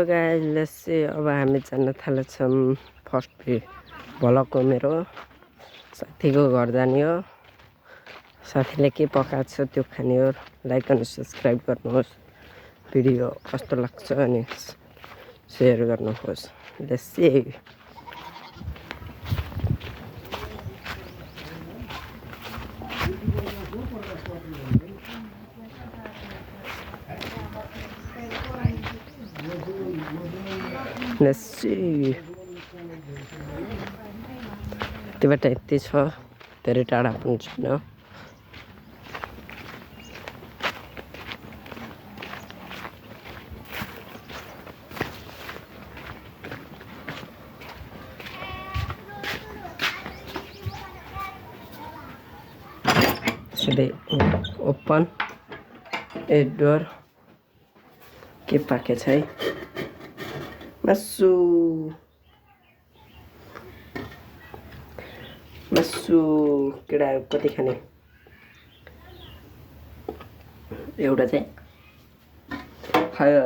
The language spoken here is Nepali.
गाइस चाहिँ अब हामी जान थालेछौँ फर्स्ट भ्लगको मेरो साथीको घर जाने हो। साथीले के पकाएको छ त्यो खाने हो। लाइक अनि सब्सक्राइब गर्नुहोस्। भिडियो कस्तो लाग्छ अनि सेयर गर्नुहोस्। Let's see. Let's see. यतिबाट यति छ, धेरै टाढा पनि छैन। सिधै ओपन ए डोर। के पाकेछ है? मासु केटा कति खाने? एउटा चाहिँ खायो।